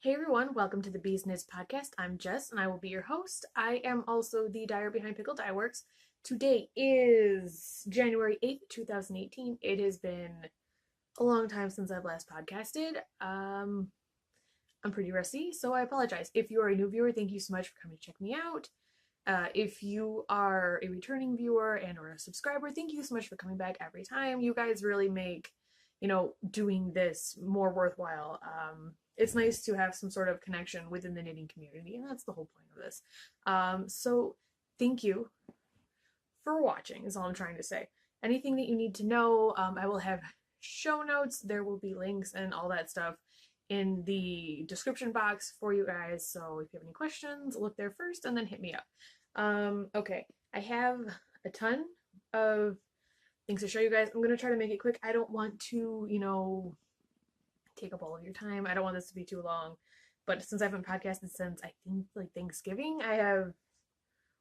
Hey everyone, welcome to the ItsBeezKnits podcast. I'm Jess and I will be your host. I am also the dyer behind Pickle Dyeworks. Today is January 8th, 2018. It has been a long time since I've last podcasted. I'm pretty rusty, so I apologize. If you are a new viewer, thank you so much for coming to check me out. If you are a returning viewer and or a subscriber, thank you so much for coming back every time. You guys really make, doing this more worthwhile. It's nice to have some sort of connection within the knitting community, and that's the whole point of this. So thank you for watching is all I'm trying to say. Anything that you need to know, I will have show notes. There will be links and all that stuff in the description box for you guys. So if you have any questions, look there first and then hit me up. Okay, I have a ton of things to show you guys. I'm going to try to make it quick. I don't want to, take up all of your time. I don't want this to be too long. But since I haven't podcasted since I think like Thanksgiving, I have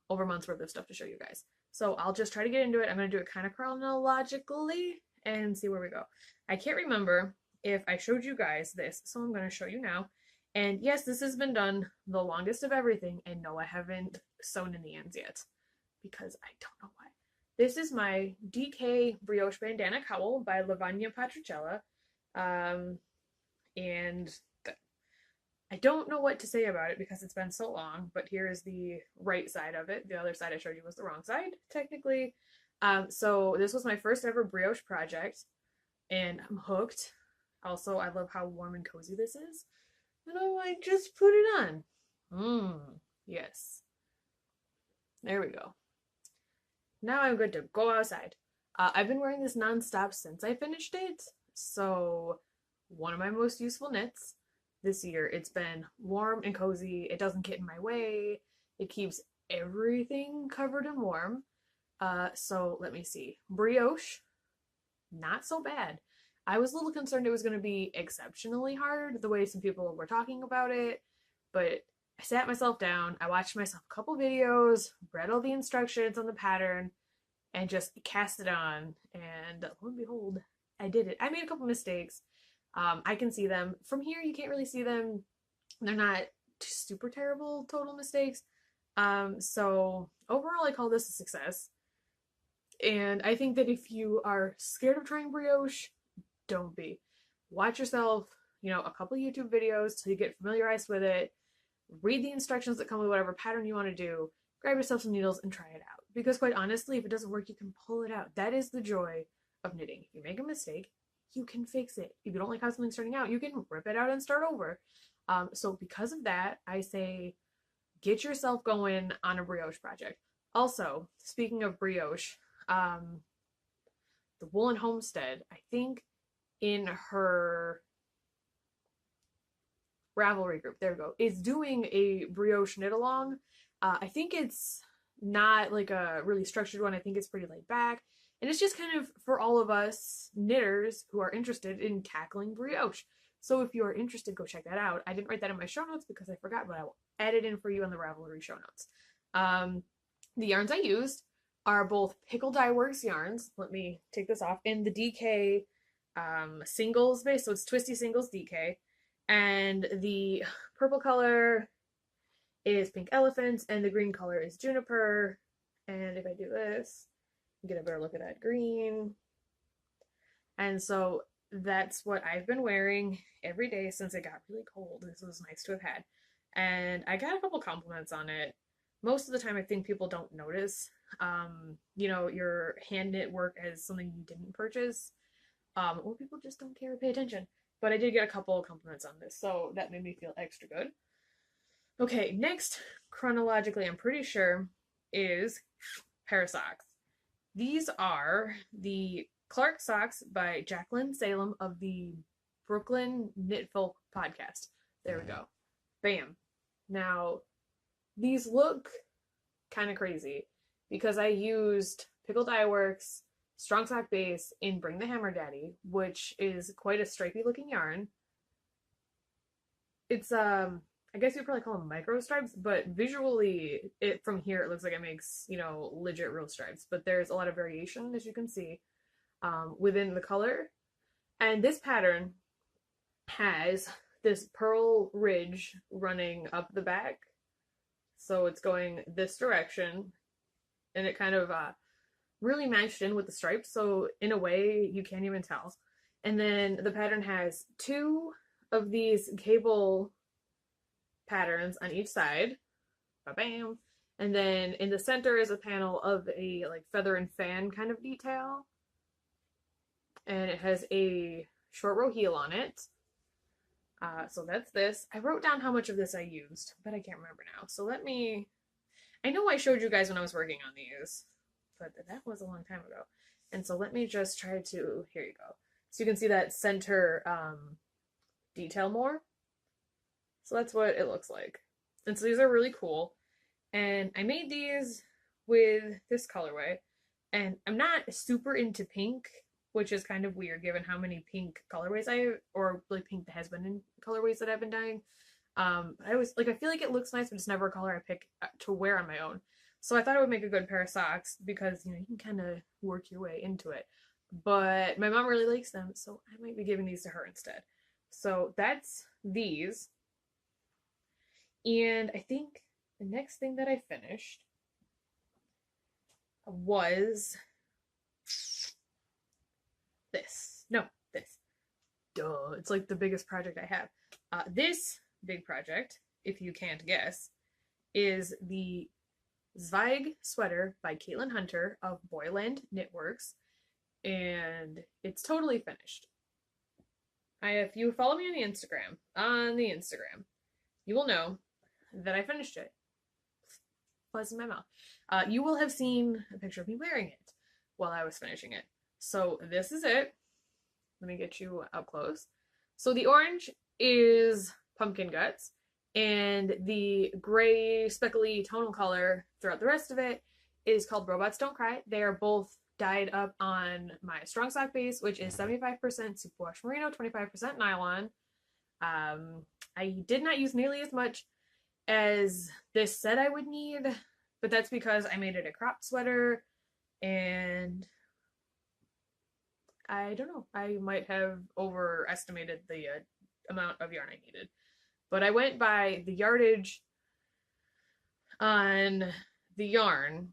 over a month's worth of stuff to show you guys. So I'll just try to get into it. I'm going to do it kind of chronologically and see where we go. I can't remember if I showed you guys this, so I'm going to show you now. And yes, this has been done the longest of everything, and no, I haven't sewn in the ends yet because I don't know why. This is my DK Brioche Bandana Cowl by Lavagna Patricella. And I don't know what to say about it because it's been so long, but here is the right side of it. The other side I showed you was the wrong side, technically. So this was my first ever brioche project, and I'm hooked. Also, I love how warm and cozy this is. And I might just put it on. Yes. There we go. Now I'm good to go outside. I've been wearing this nonstop since I finished it, so one of my most useful knits this year. It's been warm and cozy. It doesn't get in my way. It keeps everything covered and warm. So let me see. Brioche, not so bad. I was a little concerned it was going to be exceptionally hard, the way some people were talking about it, but I sat myself down, I watched myself a couple videos, read all the instructions on the pattern, and just cast it on, and lo and behold, I did it. I made a couple mistakes. I can see them. From here, you can't really see them. They're not super terrible total mistakes. So overall, I call this a success. And I think that if you are scared of trying brioche, don't be. Watch yourself, a couple YouTube videos till you get familiarized with it. Read the instructions that come with whatever pattern you want to do. Grab yourself some needles and try it out. Because quite honestly, if it doesn't work, you can pull it out. That is the joy of knitting. If you make a mistake, you can fix it. If you don't like how something's starting out, you can rip it out and start over. So because of that, I say get yourself going on a brioche project. Also, speaking of brioche, the Woolen Homestead, I think in her Ravelry group, there we go, is doing a brioche knit along. I think it's not like a really structured one. I think it's pretty laid back. And it's just kind of for all of us knitters who are interested in tackling brioche. So if you are interested, go check that out. I didn't write that in my show notes because I forgot, but I will add it in for you on the Ravelry show notes. The yarns I used are both Pickle Dyeworks yarns. Let me take this off. In the DK singles base, so it's Twisty Singles DK. And the purple color is Pink Elephant, and the green color is Juniper. And if I do this, get a better look at that green. And so that's what I've been wearing every day since it got really cold. This was nice to have had. And I got a couple compliments on it. Most of the time I think people don't notice, your hand knit work as something you didn't purchase. Or people just don't care or pay attention. But I did get a couple of compliments on this, so that made me feel extra good. Okay, next, chronologically, I'm pretty sure, is pair of socks. These are the Clark socks by Jacqueline Salem of the Brooklyn Knit Folk podcast. There we go. Bam. Now, these look kind of crazy because I used Pickle Dyeworks Strong Sock Base in Bring the Hammer Daddy, which is quite a stripy looking yarn. It's, I guess you'd probably call them micro stripes, but visually, from here, it looks like it makes, legit real stripes. But there's a lot of variation, as you can see, within the color. And this pattern has this pearl ridge running up the back. So it's going this direction, and it kind of really matched in with the stripes. So in a way, you can't even tell. And then the pattern has 2 of these cable patterns on each side. Ba-bam. And then in the center is a panel of a like feather and fan kind of detail. And it has a short row heel on it. So that's this. I wrote down how much of this I used, but I can't remember now. So I know I showed you guys when I was working on these, but that was a long time ago. And so let me just try to, here you go. So you can see that center detail more. So that's what it looks like. And so these are really cool. And I made these with this colorway. And I'm not super into pink, which is kind of weird given how many pink colorways or really pink that has been in colorways that I've been dyeing. I was like, I feel like it looks nice, but it's never a color I pick to wear on my own. So I thought it would make a good pair of socks because, you can kind of work your way into it. But my mom really likes them, so I might be giving these to her instead. So that's these. And I think the next thing that I finished was this. No, this. Duh. It's like the biggest project I have. This big project, if you can't guess, is the Zweig sweater by Caitlin Hunter of Boyland Knitworks. And it's totally finished. If you follow me on the Instagram, you will know that I finished it. Buzz in my mouth. You will have seen a picture of me wearing it while I was finishing it. So this is it. Let me get you up close. So the orange is pumpkin guts, and the gray speckly tonal color throughout the rest of it is called Robots Don't Cry. They are both dyed up on my strong sock base, which is 75% superwash merino, 25% nylon. I did not use nearly as much as this said I would need, but that's because I made it a cropped sweater, and I don't know, I might have overestimated the amount of yarn I needed. But I went by the yardage on the yarn,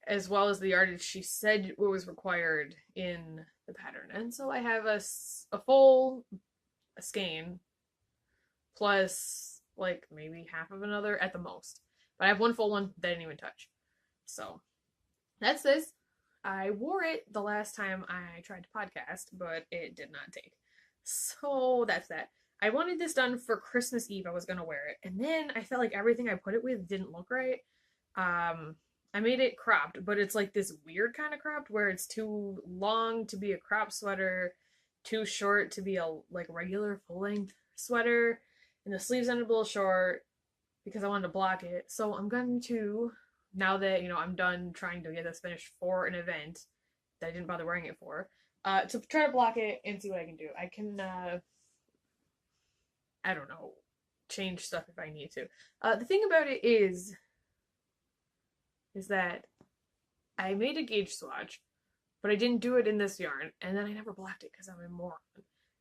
as well as the yardage she said was required in the pattern. And so I have a full skein plus like maybe half of another at the most. But I have one full one that I didn't even touch. So that's this. I wore it the last time I tried to podcast, but it did not take. So that's that. I wanted this done for Christmas Eve. I was going to wear it. And then I felt like everything I put it with didn't look right. I made it cropped, but it's like this weird kind of cropped where it's too long to be a crop sweater, too short to be a like regular full-length sweater, and the sleeves ended a little short because I wanted to block it. So I'm going to, now that, I'm done trying to get this finished for an event that I didn't bother wearing it for, to try to block it and see what I can do. I can, I don't know, change stuff if I need to. The thing about it is that I made a gauge swatch, but I didn't do it in this yarn, and then I never blocked it because I'm a moron.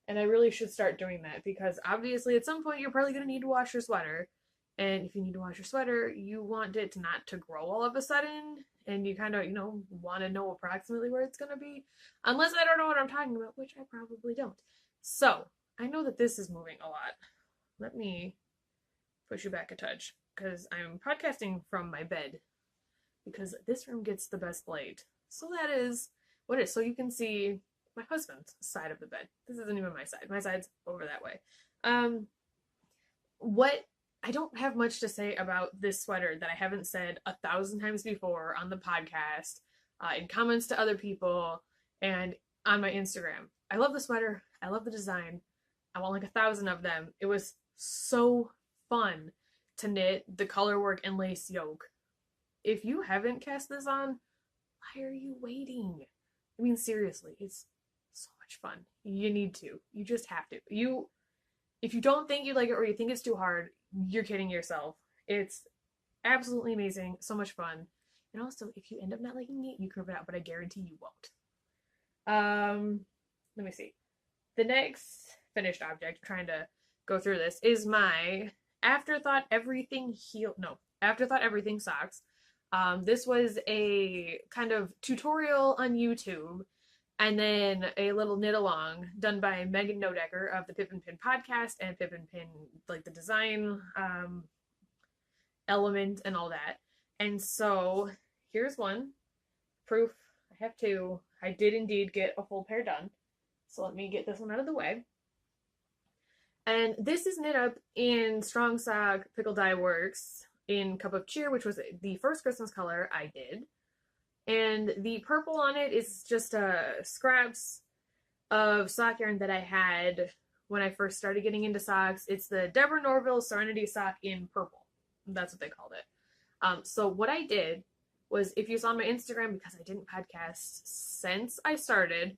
And I really should start doing that because obviously at some point you're probably going to need to wash your sweater. And if you need to wash your sweater, you want it not to grow all of a sudden. And you kind of, want to know approximately where it's going to be. Unless I don't know what I'm talking about, which I probably don't. So, I know that this is moving a lot. Let me push you back a touch because I'm podcasting from my bed because this room gets the best light. So that is what it is. So you can see my husband's side of the bed. This isn't even my side. My side's over that way. I don't have much to say about this sweater that I haven't said 1,000 times before on the podcast, in comments to other people, and on my Instagram. I love the sweater. I love the design. I want like 1,000 of them. It was so fun to knit the color work and lace yoke. If you haven't cast this on, why are you waiting? I mean, seriously, it's so much fun. You need to. You just have to. If you don't think you like it or you think it's too hard, you're kidding yourself. It's absolutely amazing. So much fun. And also, if you end up not liking it, you can rip it out, but I guarantee you won't. Let me see. The next finished object, trying to go through this, is my Afterthought Everything Afterthought Everything socks. This was a kind of tutorial on YouTube, and then a little knit along done by Megan Nodecker of the Pip and Pin podcast, and Pip and Pin, like the design element and all that. And so here's one proof. I have two. I did indeed get a full pair done. So let me get this one out of the way. And this is knit up in Strong Sock Pickle Dyeworks in Cup of Cheer, which was the first Christmas color I did. And the purple on it is just scraps of sock yarn that I had when I first started getting into socks. It's the Deborah Norville Serenity sock in purple. That's what they called it. So what I did was, if you saw my Instagram, because I didn't podcast since I started,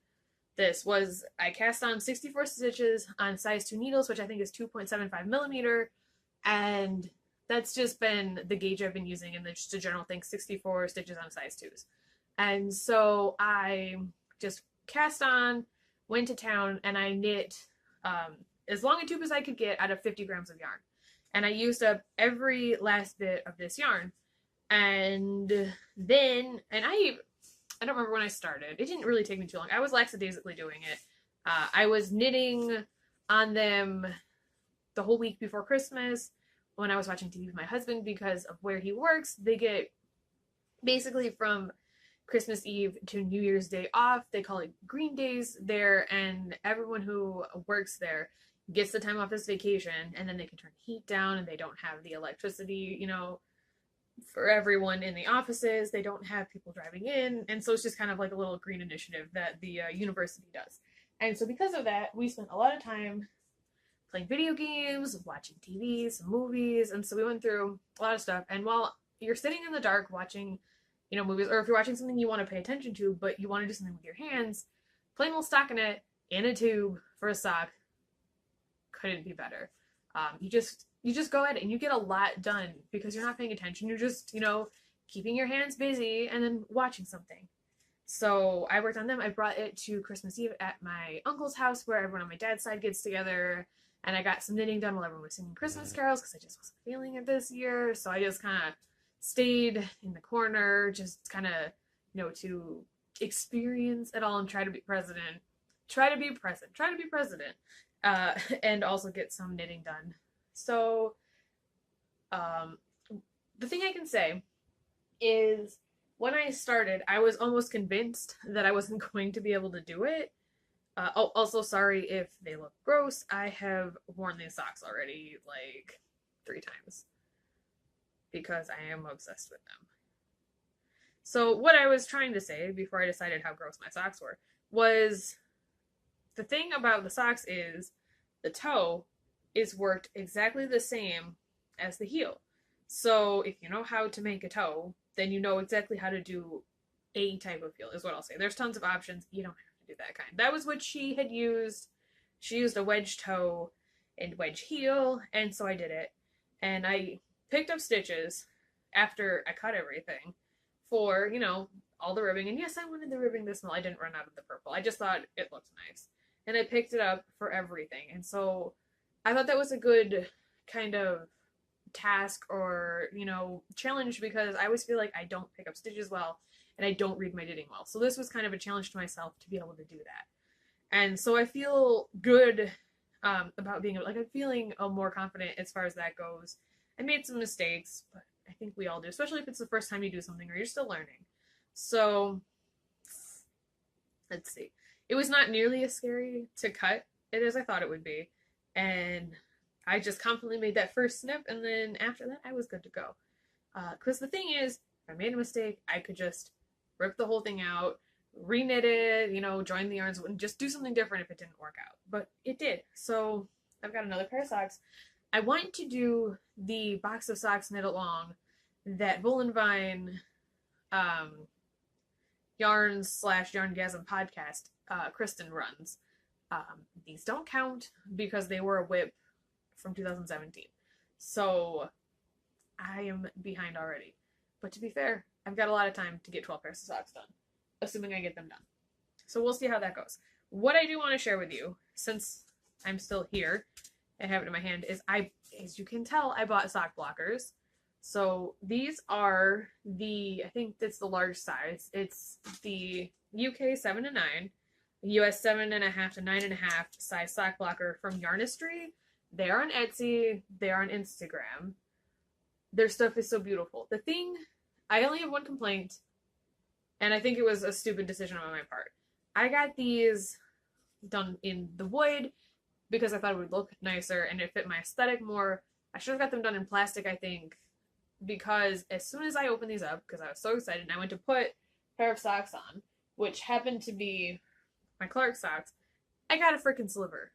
this was, I cast on 64 stitches on size 2 needles, which I think is 2.75 millimeter, and that's just been the gauge I've been using, and just a general thing, 64 stitches on size 2s. And so I just cast on, went to town, and I knit as long a tube as I could get out of 50 grams of yarn. And I used up every last bit of this yarn. And then, I don't remember when I started. It didn't really take me too long. I was lackadaisically doing it. I was knitting on them the whole week before Christmas when I was watching TV with my husband, because of where he works. They get basically from Christmas Eve to New Year's Day off. They call it Green Days there, and everyone who works there gets the time off this vacation, and then they can turn heat down, and they don't have the electricity, you know, for everyone in the offices. They don't have people driving in, and so it's just kind of like a little green initiative that the university does. And so because of that, we spent a lot of time playing video games, watching TV, some movies, and so we went through a lot of stuff. And while you're sitting in the dark watching, you know, movies, or if you're watching something you want to pay attention to, but you want to do something with your hands, plain old stockinette in a tube for a sock couldn't be better. You just go at it and you get a lot done because you're not paying attention. You're just, you know, keeping your hands busy and then watching something. So I worked on them. I brought it to Christmas Eve at my uncle's house, where everyone on my dad's side gets together, and I got some knitting done while everyone was singing Christmas carols, because I just wasn't feeling it this year. So I just kind of stayed in the corner, just kind of, you know, to experience it all and try to be present, and also get some knitting done. So, the thing I can say is, when I started, I was almost convinced that I wasn't going to be able to do it. Also, sorry if they look gross. I have worn these socks already like 3 times because I am obsessed with them. So what I was trying to say before I decided how gross my socks were was, the thing about the socks is the toe is worked exactly the same as the heel. So if you know how to make a toe, then you know exactly how to do a type of heel, is what I'll say. There's tons of options. You don't have to do that kind. That was what she had used. She used a wedge toe and wedge heel, and so I did it. And I picked up stitches after I cut everything for, you know, all the ribbing. And yes, I wanted the ribbing this small. I didn't run out of the purple. I just thought it looked nice. And I picked it up for everything. And so I thought that was a good kind of task, or, you know, challenge, because I always feel like I don't pick up stitches well and I don't read my knitting well. So this was kind of a challenge to myself to be able to do that. And so I feel good about being, like, I'm feeling more confident as far as that goes. I made some mistakes, but I think we all do, especially if it's the first time you do something or you're still learning. So let's see. It was not nearly as scary to cut it as I thought it would be. And I just confidently made that first snip, and then after that, I was good to go. Because the thing is, if I made a mistake, I could just rip the whole thing out, re-knit it, you know, join the yarns, and just do something different if it didn't work out. But it did. So I've got another pair of socks. I want to do the box of socks knit along that Bull and Vine Yarns/Yarngasm podcast Kristen runs. These don't count because they were a whip from 2017. So I am behind already. But to be fair, I've got a lot of time to get 12 pairs of socks done, assuming I get them done. So we'll see how that goes. What I do want to share with you, since I'm still here, I have it in my hand, is as you can tell, I bought sock blockers. So these are I think it's the large size. It's the UK 7 to 9, US 7.5 to 9.5 size sock blocker from Yarnistry. They are on Etsy, they are on Instagram. Their stuff is so beautiful. The thing, I only have one complaint, and I think it was a stupid decision on my part. I got these done in the wood because I thought it would look nicer and it fit my aesthetic more. I should have got them done in plastic, I think, because as soon as I opened these up, because I was so excited, and I went to put a pair of socks on, which happened to be my Clark socks, I got a freaking sliver.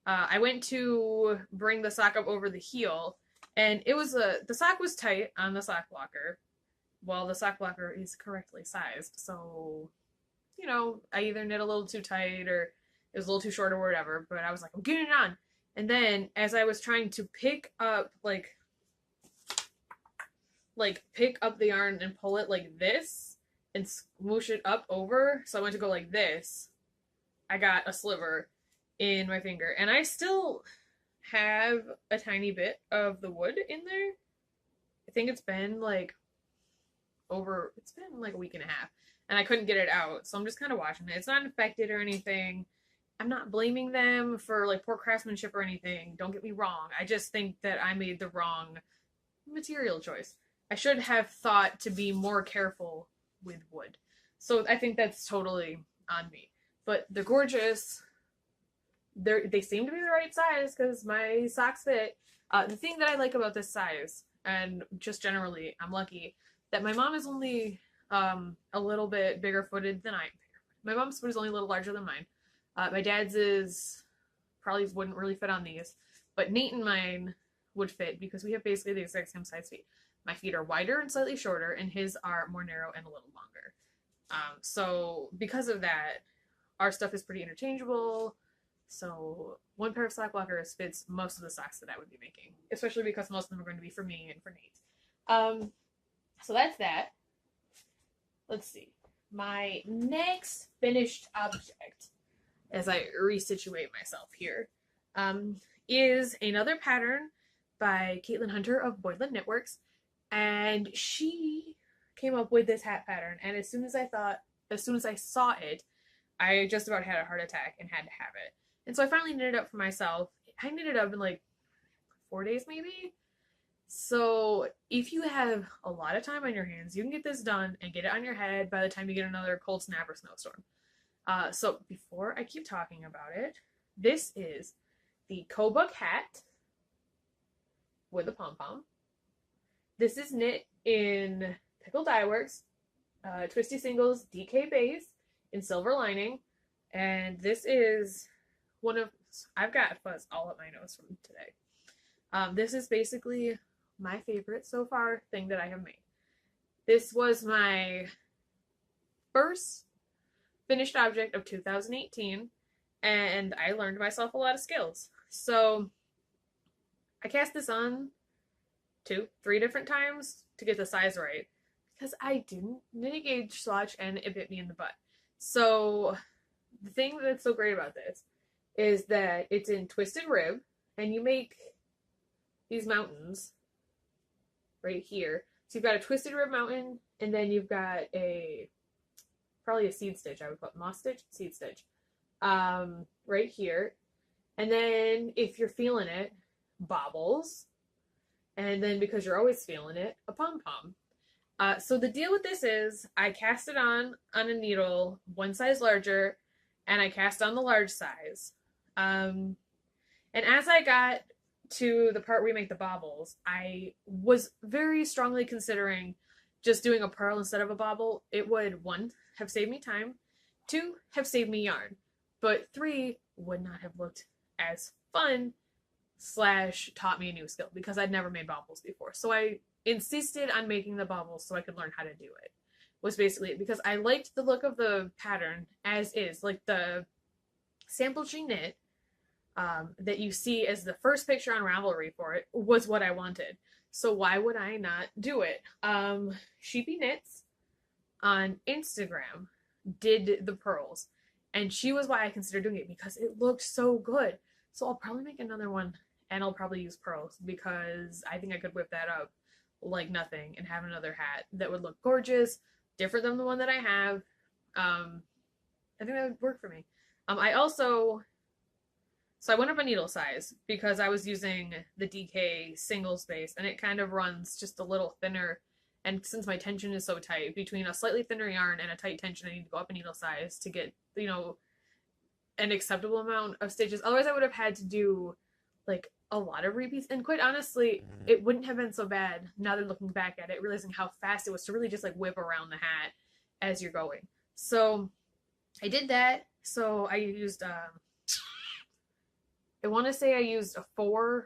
I went to bring the sock up over the heel, and the sock was tight on the sock blocker. Well, the sock blocker is correctly sized, so, you know, I either knit a little too tight or it was a little too short or whatever, but I was like, I'm getting it on. And then as I was trying to pick up, pick up the yarn and pull it like this and smoosh it up over, so I went to go like this, I got a sliver in my finger. And I still have a tiny bit of the wood in there. I think it's been like a week and a half, and I couldn't get it out, so I'm just kind of watching it. It's not infected or anything. I'm not blaming them for like poor craftsmanship or anything, don't get me wrong. I just think that I made the wrong material choice. I should have thought to be more careful with wood. So I think that's totally on me. But they're gorgeous. They seem to be the right size because my socks fit. The thing that I like about this size, and just generally, I'm lucky that my mom is only a little bit bigger footed than I am. My mom's foot is only a little larger than mine. My dad's probably wouldn't really fit on these, but Nate and mine would fit because we have basically the exact same size feet. My feet are wider and slightly shorter, and his are more narrow and a little longer. So because of that, our stuff is pretty interchangeable. So one pair of sock blockers fits most of the socks that I would be making, especially because most of them are going to be for me and for Nate. So that's that. Let's see. My next finished object, as I resituate myself here, is another pattern by Caitlin Hunter of Dyeworks, and she came up with this hat pattern. And as soon as I saw it, I just about had a heart attack and had to have it. And so I finally knitted it up for myself. I knitted it up in like 4 days maybe. So if you have a lot of time on your hands, you can get this done and get it on your head by the time you get another cold snap or snowstorm. So before I keep talking about it, this is the Kobuk hat with a pom-pom. This is knit in Pickle Dyeworks, Twisty Singles DK base in silver lining, and this is I've got fuzz all up my nose from today. This is basically my favorite so far thing that I have made. This was my first finished object of 2018, and I learned myself a lot of skills. So I cast this on 3 different times to get the size right because I didn't knit gauge swatch and it bit me in the butt. So the thing that's so great about this is that it's in twisted rib, and you make these mountains right here. So you've got a twisted rib mountain, and then you've got probably a seed stitch. I would put moss stitch, seed stitch, right here. And then if you're feeling it, bobbles. And then because you're always feeling it, a pom-pom. So the deal with this is I cast it on a needle one size larger, and I cast on the large size. And as I got to the part where we make the bobbles, I was very strongly considering just doing a purl instead of a bobble. It would, 1, have saved me time, 2, have saved me yarn, but 3, would not have looked as fun / taught me a new skill because I'd never made bobbles before. So I insisted on making the bobbles so I could learn how to do it, was basically it, because I liked the look of the pattern as is. Like the sample she knit that you see as the first picture on Ravelry for it was what I wanted. So why would I not do it? Sheepy Knits on Instagram did the pearls, and she was why I considered doing it because it looked so good. So I'll probably make another one, and I'll probably use pearls because I think I could whip that up like nothing and have another hat that would look gorgeous, different than the one that I have. Um, I think that would work for me. I also, so I went up a needle size because I was using the DK single space and it kind of runs just a little thinner. And since my tension is so tight, between a slightly thinner yarn and a tight tension, I need to go up a needle size to get, an acceptable amount of stitches. Otherwise, I would have had to do like a lot of repeats. And quite honestly, it wouldn't have been so bad now that I'm looking back at it, realizing how fast it was to really just like whip around the hat as you're going. So I did that. So I used, I want to say I used a 5.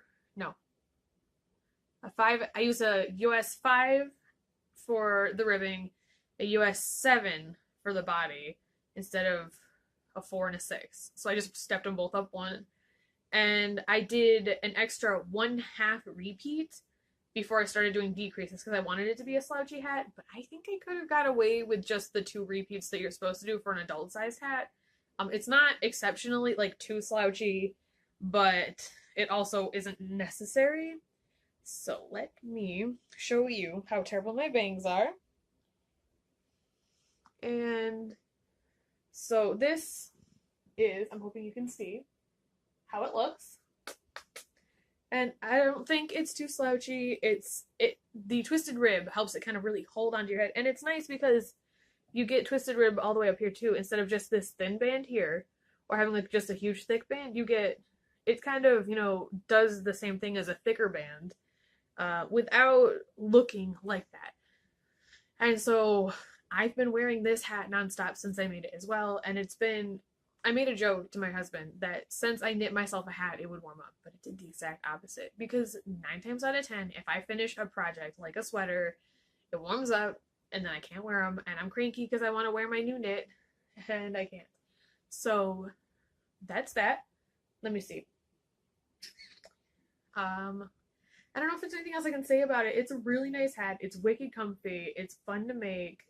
I used a US 5 for the ribbing, a US 7 for the body instead of a 4 and a 6. So I just stepped them both up one. And I did an extra 1/2 repeat before I started doing decreases because I wanted it to be a slouchy hat, but I think I could have got away with just the 2 repeats that you're supposed to do for an adult sized hat. It's not exceptionally like too slouchy, but it also isn't necessary. So let me show you how terrible my bangs are. And so this is, I'm hoping you can see how it looks. And I don't think it's too slouchy. The twisted rib helps it kind of really hold onto your head. And it's nice because you get twisted rib all the way up here too, instead of just this thin band here, or having like just a huge thick band. You get, it kind of, does the same thing as a thicker band, without looking like that. And so I've been wearing this hat nonstop since I made it as well. And I made a joke to my husband that since I knit myself a hat, it would warm up, but it did the exact opposite. Because 9 times out of 10, if I finish a project like a sweater, it warms up and then I can't wear them, and I'm cranky because I want to wear my new knit and I can't. So that's that. Let me see. I don't know if there's anything else I can say about it. It's a really nice hat. It's wicked comfy. It's fun to make.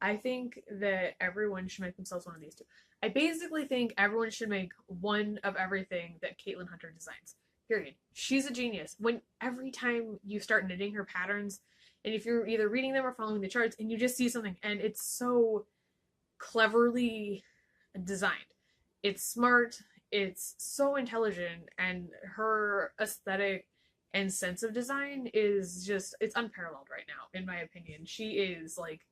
I think that everyone should make themselves one of these two. I basically think everyone should make one of everything that Caitlin Hunter designs. Period. She's a genius. Every time you start knitting her patterns, and if you're either reading them or following the charts, and you just see something, and it's so cleverly designed. It's smart. It's so intelligent, and her aesthetic and sense of design is just, it's unparalleled right now, in my opinion. She is like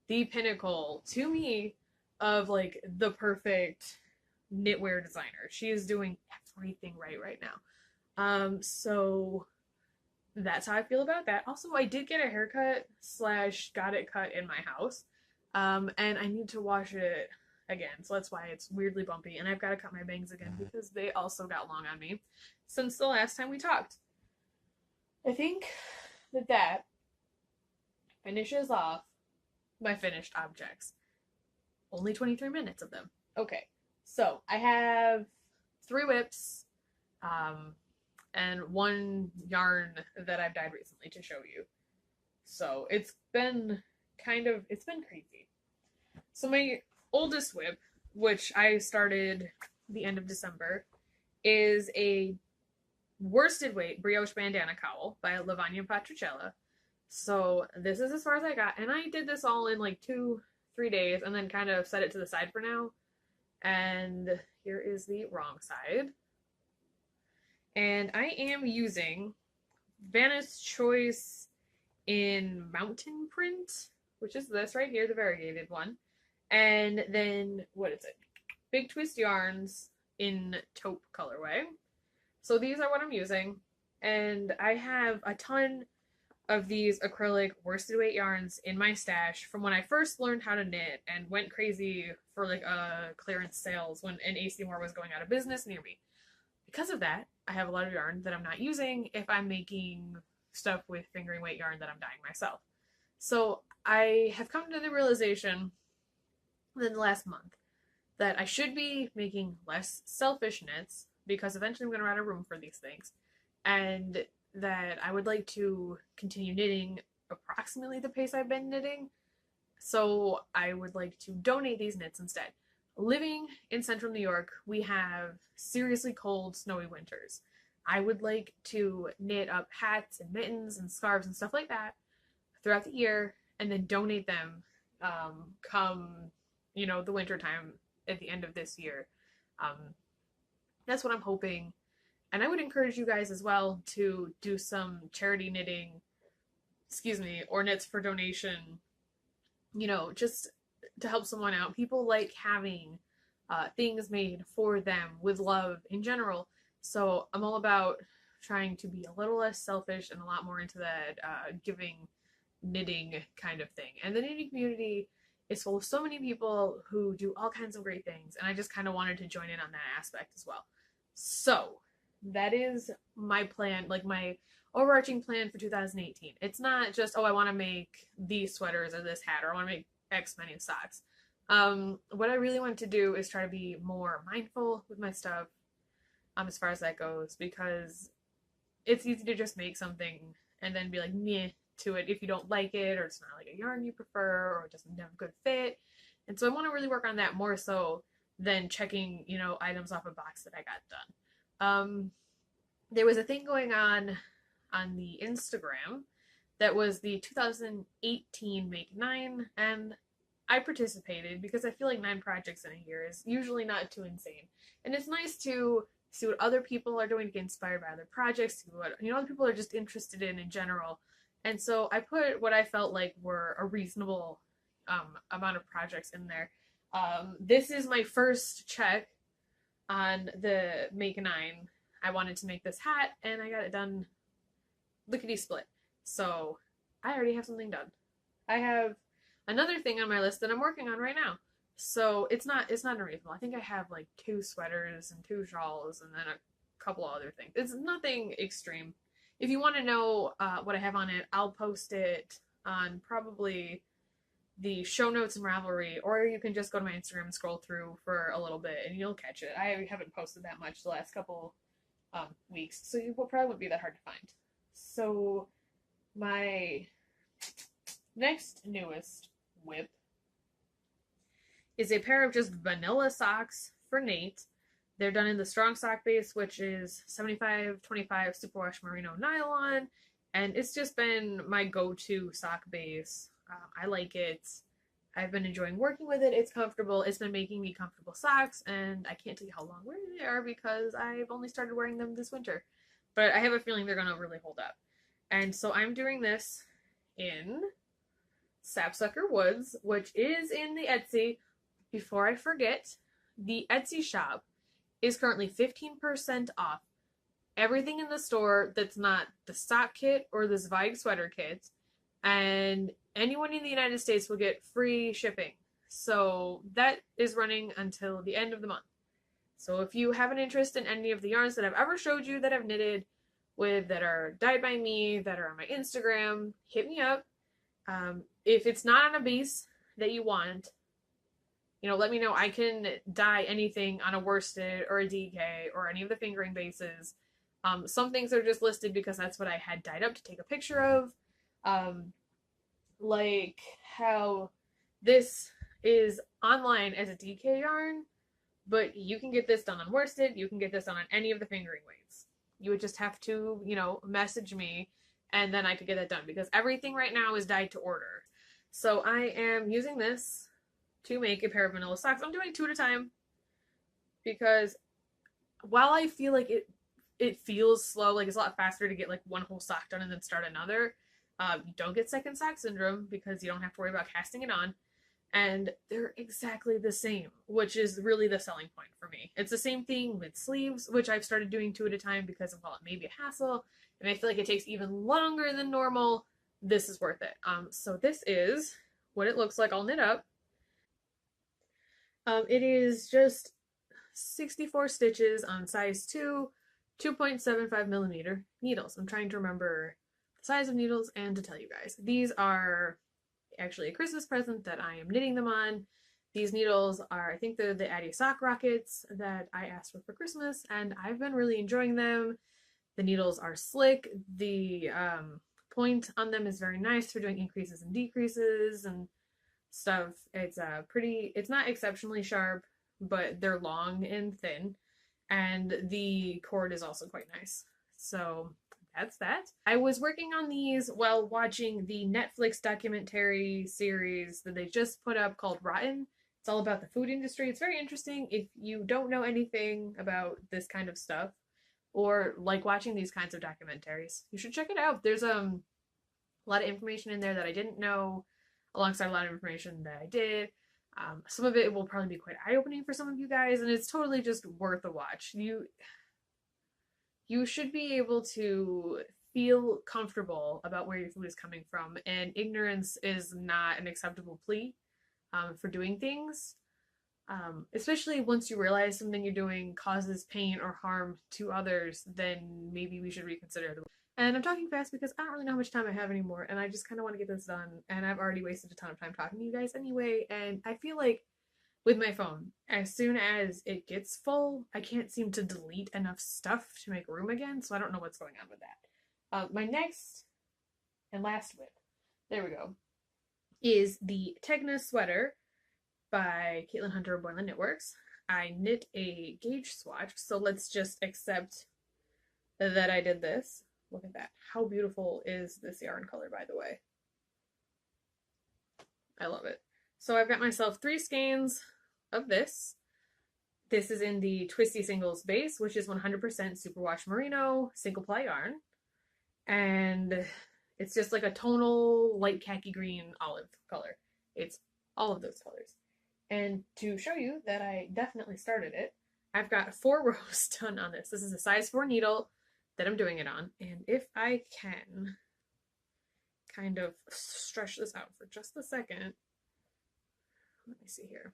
the pinnacle to me of like the perfect knitwear designer. She is doing everything right now. So that's how I feel about that. Also, I did get a haircut / got it cut in my house. And I need to wash it again. So that's why it's weirdly bumpy. And I've got to cut my bangs again because they also got long on me since the last time we talked. I think that finishes off my finished objects. Only 23 minutes of them. Okay, so I have 3 whips, and 1 yarn that I've dyed recently to show you. So it's been crazy. So my oldest whip, which I started the end of December, is a worsted weight brioche bandana cowl by Lavagna Patricella. So this is as far as I got, and I did this all in like 2-3 days and then kind of set it to the side for now. And here is the wrong side. And I am using Vanna's Choice in Mountain Print, which is this right here, the variegated one. And then, what is it? Big Twist Yarns in Taupe colorway. So these are what I'm using. And I have a ton of these acrylic worsted weight yarns in my stash from when I first learned how to knit and went crazy for like clearance sales when an AC Moore was going out of business near me. Because of that, I have a lot of yarn that I'm not using if I'm making stuff with fingering weight yarn that I'm dyeing myself. So I have come to the realization within the last month that I should be making less selfish knits because eventually I'm going to run out of room for these things, and that I would like to continue knitting approximately the pace I've been knitting. So I would like to donate these knits instead. living in central New York, we have seriously cold, snowy winters. I would like to knit up hats and mittens and scarves and stuff like that throughout the year and then donate them come, the winter time at the end of this year. Um, that's what I'm hoping. And I would encourage you guys as well to do some charity knitting, or knits for donation, just to help someone out. People like having things made for them with love in general. So I'm all about trying to be a little less selfish and a lot more into that giving, knitting kind of thing. And the knitting community is full of so many people who do all kinds of great things, and I just kind of wanted to join in on that aspect as well. So that is my plan, like my overarching plan for 2018. It's not just, oh, I want to make these sweaters or this hat, or I want to make X many socks. What I really want to do is try to be more mindful with my stuff as far as that goes, because it's easy to just make something and then be like meh to it if you don't like it, or it's not like a yarn you prefer, or it doesn't have a good fit. And so I want to really work on that more so than checking, items off a box that I got done. There was a thing going on the Instagram that was the 2018 Make 9, and I participated because I feel like 9 projects in a year is usually not too insane. And it's nice to see what other people are doing, get inspired by other projects, see what other people are just interested in general. And so I put what I felt like were a reasonable amount of projects in there. This is my first check on the Make 9. I wanted to make this hat, and I got it done lickety split. So I already have something done. I have another thing on my list that I'm working on right now. So it's not unreasonable. I think I have like 2 sweaters and 2 shawls and then a couple other things. It's nothing extreme. If you want to know what I have on it, I'll post it on probably the show notes and Ravelry, or you can just go to my Instagram and scroll through for a little bit and you'll catch it. I haven't posted that much the last couple weeks, so you probably wouldn't be that hard to find. So my next newest whip is a pair of just vanilla socks for Nate. They're done in the strong sock base, which is 75-25 superwash merino nylon, and it's just been my go-to sock base. I like it. I've been enjoying working with it. It's comfortable. It's been making me comfortable socks, and I can't tell you how long wearing they are because I've only started wearing them this winter. But I have a feeling they're going to really hold up. And so I'm doing this in Sapsucker Woods, which is in the Etsy. Before I forget, the Etsy shop is currently 15% off everything in the store that's not the sock kit or the Zweig sweater kit, and anyone in the United States will get free shipping. So that is running until the end of the month. So if you have an interest in any of the yarns that I've ever showed you that I've knitted with, that are dyed by me, that are on my Instagram, hit me up. If it's not on a base that you want, let me know. I can dye anything on a worsted or a DK or any of the fingering bases. Some things are just listed because that's what I had dyed up to take a picture of. Like how this is online as a DK yarn, but you can get this done on worsted. You can get this done on any of the fingering weights. You would just have to, message me, and then I could get that done because everything right now is dyed to order. So I am using this to make a pair of vanilla socks. I'm doing 2 at a time because while I feel like it feels slow, like it's a lot faster to get like one whole sock done and then start another. You don't get second sock syndrome because you don't have to worry about casting it on. And they're exactly the same, which is really the selling point for me. It's the same thing with sleeves, which I've started doing 2 at a time because of, well, it may be a hassle, and I feel like it takes even longer than normal. This is worth it. So this is what it looks like all knit up. It is just 64 stitches on size 2, 2.75 millimeter needles. I'm trying to remember the size of needles and to tell you guys. These are actually a Christmas present that I am knitting them on. These needles are, I think they're the Addy Sock Rockets that I asked for Christmas, and I've been really enjoying them. The needles are slick. The point on them is very nice for doing increases and decreases and stuff. It's it's not exceptionally sharp, but they're long and thin, and the cord is also quite nice. So that's that. I was working on these while watching the Netflix documentary series that they just put up called Rotten. It's all about the food industry. It's very interesting. If you don't know anything about this kind of stuff or like watching these kinds of documentaries, you should check it out. There's a lot of information in there that I didn't know, alongside a lot of information that I did. Some of it will probably be quite eye-opening for some of you guys, and it's totally just worth a watch. You should be able to feel comfortable about where your food is coming from, and ignorance is not an acceptable plea for doing things. Especially once you realize something you're doing causes pain or harm to others, then maybe we should reconsider. And I'm talking fast because I don't really know how much time I have anymore, and I just kind of want to get this done, and I've already wasted a ton of time talking to you guys anyway, and I feel like with my phone, as soon as it gets full, I can't seem to delete enough stuff to make room again, so I don't know what's going on with that. My next and last whip, there we go, is the Tegna sweater by Caitlin Hunter of Boylan Knitworks. I knit a gauge swatch, so let's just accept that I did this. Look at that. How beautiful is this yarn color, by the way? I love it. So I've got myself 3 skeins of this. This is in the Twisty Singles base, which is 100% superwash merino single ply yarn. And it's just like a tonal light khaki green olive color. It's all of those colors. And to show you that I definitely started it, I've got 4 rows done on this. This is a size 4 needle that I'm doing it on. And if I can kind of stretch this out for just a second, let me see here.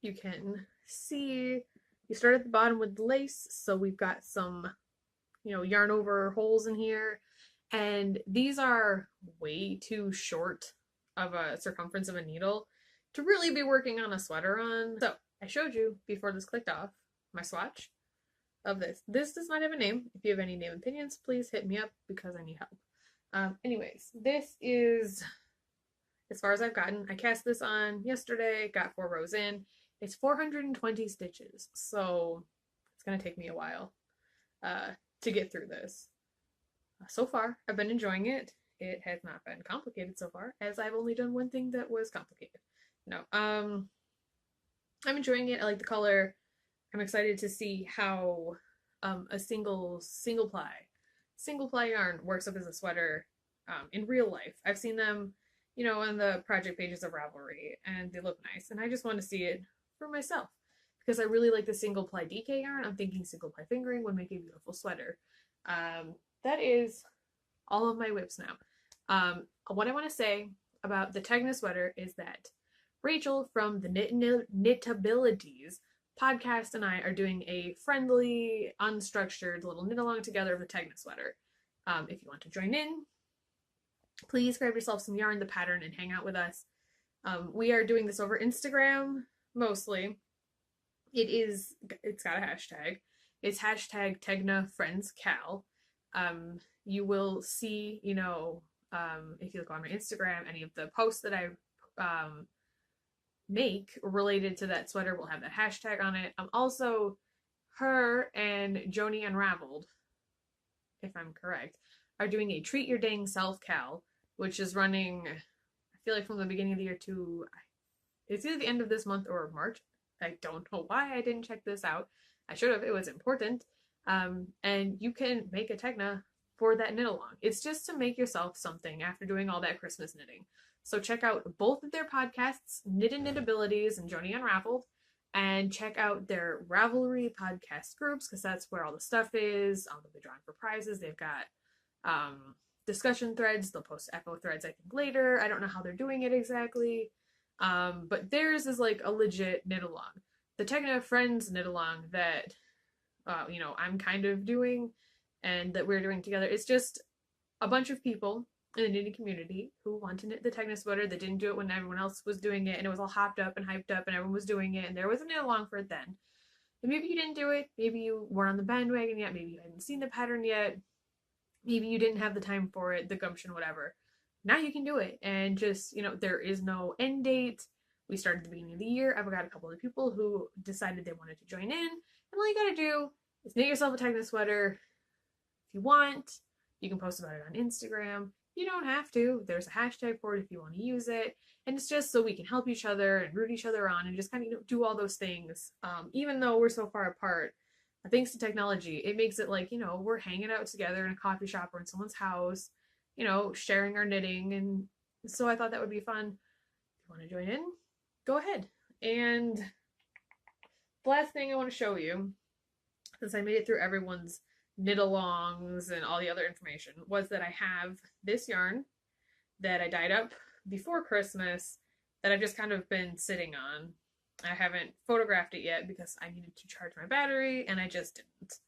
You can see, you start at the bottom with the lace, so we've got some, yarn over holes in here. And these are way too short of a circumference of a needle to really be working on a sweater on. So I showed you before this clicked off my swatch of this. This does not have a name. If you have any name opinions, please hit me up because I need help. Anyways, this is as far as I've gotten. I cast this on yesterday, got 4 rows in. It's 420 stitches, so it's going to take me a while to get through this. So far, I've been enjoying it. It has not been complicated so far, as I've only done one thing that was complicated. No, I'm enjoying it. I like the color. I'm excited to see how a single ply yarn works up as a sweater in real life. I've seen them, on the project pages of Ravelry, and they look nice, and I just want to see it for myself because I really like the single ply DK yarn. I'm thinking single ply fingering would make a beautiful sweater. That is all of my whips now. What I want to say about the Tegna sweater is that Rachel from the Knitabilities podcast and I are doing a friendly, unstructured little knit along together of the Tegna sweater. If you want to join in, please grab yourself some yarn, the pattern, and hang out with us. We are doing this over Instagram mostly. It's got a hashtag. It's hashtag TegnaFriendsCal. You will see, if you look on my Instagram, any of the posts that I make related to that sweater will have that hashtag on it. Also, her and Joni Unraveled, if I'm correct, are doing a Treat Your Dang Self Cal, which is running, I feel like from the beginning of the year to, it's either the end of this month or March. I don't know why I didn't check this out. I should have, it was important. And you can make a Tegna for that knit along. It's just to make yourself something after doing all that Christmas knitting. So check out both of their podcasts, Knit and Knitabilities and Joni Unraveled, and check out their Ravelry podcast groups because that's where all the stuff is. They'll be drawing for prizes. They've got discussion threads. They'll post echo threads, I think, later. I don't know how they're doing it exactly. But theirs is like a legit knit along. The Tegna Friends knit along that, I'm kind of doing and that we're doing together. It's just a bunch of people in the knitting community who want to knit the Tegna sweater that didn't do it when everyone else was doing it, and it was all hopped up and hyped up and everyone was doing it, and there was a knit along for it then. And maybe you didn't do it, maybe you weren't on the bandwagon yet, maybe you hadn't seen the pattern yet, maybe you didn't have the time for it, the gumption, whatever. Now you can do it, and just, there is no end date. We started at the beginning of the year. I've got a couple of people who decided they wanted to join in, and all you gotta do is knit yourself a Techno sweater. If you want, you can post about it on Instagram. You don't have to. There's a hashtag for it if you want to use it. And it's just so we can help each other and root each other on and just kind of do all those things. Even though we're so far apart, thanks to technology, it makes it like, we're hanging out together in a coffee shop or in someone's house, sharing our knitting. And so I thought that would be fun. If you want to join in, go ahead. And the last thing I want to show you, since I made it through everyone's knit-alongs and all the other information, was that I have this yarn that I dyed up before Christmas that I've just kind of been sitting on. I haven't photographed it yet because I needed to charge my battery and I just didn't.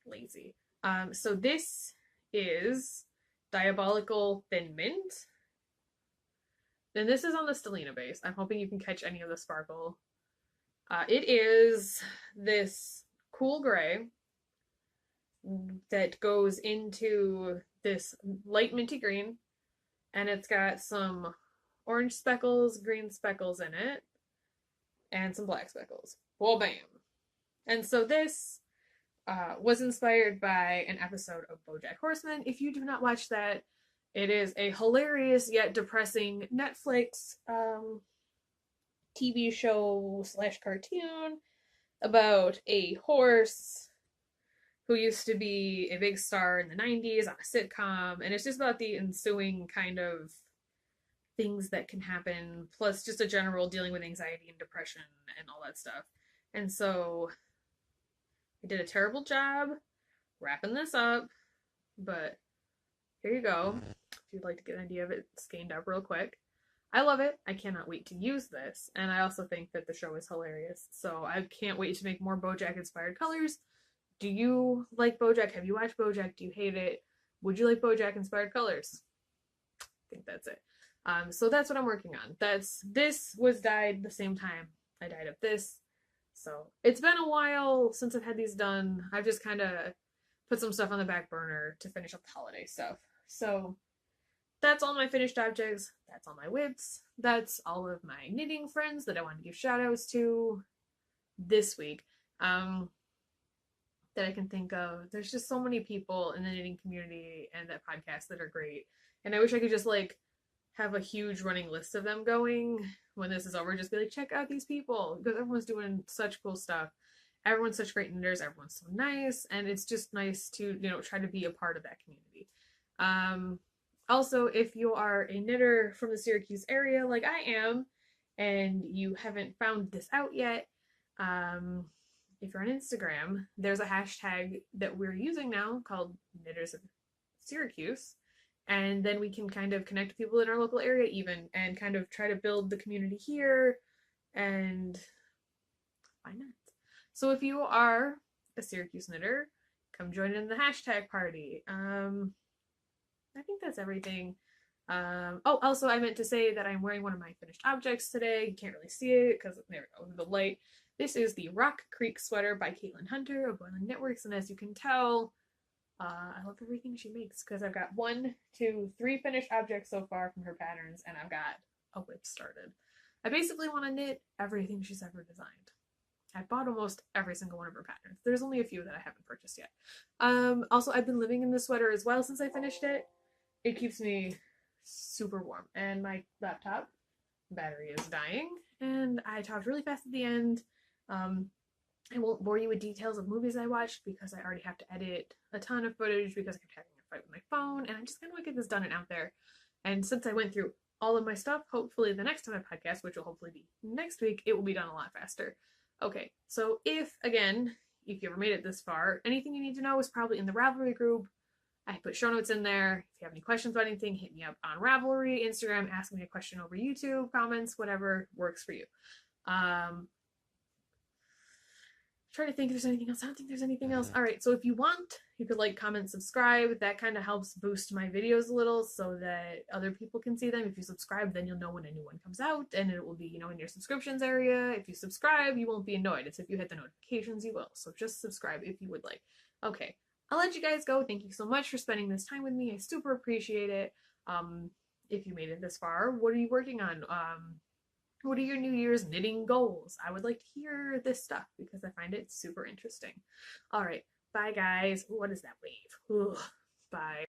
Lazy. So this is Diabolical Thin Mint. And this is on the Stellina base. I'm hoping you can catch any of the sparkle. It is this cool gray that goes into this light minty green, and it's got some orange speckles, green speckles in it, and some black speckles. Well, bam. And so this was inspired by an episode of BoJack Horseman. If you do not watch that, it is a hilarious yet depressing Netflix TV show / cartoon about a horse who used to be a big star in the 90s on a sitcom, and it's just about the ensuing kind of things that can happen, plus just a general dealing with anxiety and depression and all that stuff. And so I did a terrible job wrapping this up, but here you go. If you'd like to get an idea of it scanned up real quick. I love it. I cannot wait to use this, and I also think that the show is hilarious, so I can't wait to make more BoJack inspired colors. Do you like BoJack? Have you watched BoJack? Do you hate it? Would you like BoJack inspired colors? I think that's it. So that's what I'm working on. This was dyed the same time I dyed up this. So it's been a while since I've had these done. I've just kind of put some stuff on the back burner to finish up the holiday stuff. So that's all my finished objects. That's all my WIPs. That's all of my knitting friends that I want to give shout outs to this week. That I can think of. There's just so many people in the knitting community and that podcast that are great. And I wish I could just have a huge running list of them going when this is over. Just be like, check out these people, because everyone's doing such cool stuff. Everyone's such great knitters. Everyone's so nice. And it's just nice to, try to be a part of that community. Also, if you are a knitter from the Syracuse area like I am, and you haven't found this out yet, if you're on Instagram, there's a hashtag that we're using now called Knitters of Syracuse, and then we can kind of connect people in our local area even, and kind of try to build the community here, and why not? So if you are a Syracuse knitter, come join in the hashtag party. I think that's everything. Oh, also I meant to say that I'm wearing one of my finished objects today. You can't really see it because there we go, the light. This is the Rock Creek sweater by Caitlin Hunter of Boiling Knitworks, and as you can tell, I love everything she makes because I've got 1, 2, 3 finished objects so far from her patterns, and I've got a WIP started. I basically want to knit everything she's ever designed. I bought almost every single one of her patterns. There's only a few that I haven't purchased yet. Also, I've been living in this sweater as well since I finished it. It keeps me super warm, and my laptop battery is dying, and I talked really fast at the end. I won't bore you with details of movies I watched because I already have to edit a ton of footage because I kept having a fight with my phone, and I just kind of want to get this done and out there. And since I went through all of my stuff, hopefully the next time I podcast, which will hopefully be next week, it will be done a lot faster. Okay, so if you ever made it this far, anything you need to know is probably in the Ravelry group. I put show notes in there. If you have any questions about anything, hit me up on Ravelry, Instagram, ask me a question over YouTube, comments, whatever works for you. Try to think if there's anything else. I don't think there's anything else. All right, so if you want, you could like, comment, subscribe. That kind of helps boost my videos a little so that other people can see them. If you subscribe, then you'll know when a new one comes out, and it will be, in your subscriptions area. If you subscribe, you won't be annoyed. It's if you hit the notifications, you will. So just subscribe if you would like. Okay, I'll let you guys go. Thank you so much for spending this time with me. I super appreciate it. If you made it this far, what are you working on? What are your New Year's knitting goals? I would like to hear this stuff because I find it super interesting. All right. Bye, guys. What is that wave? Ugh. Bye.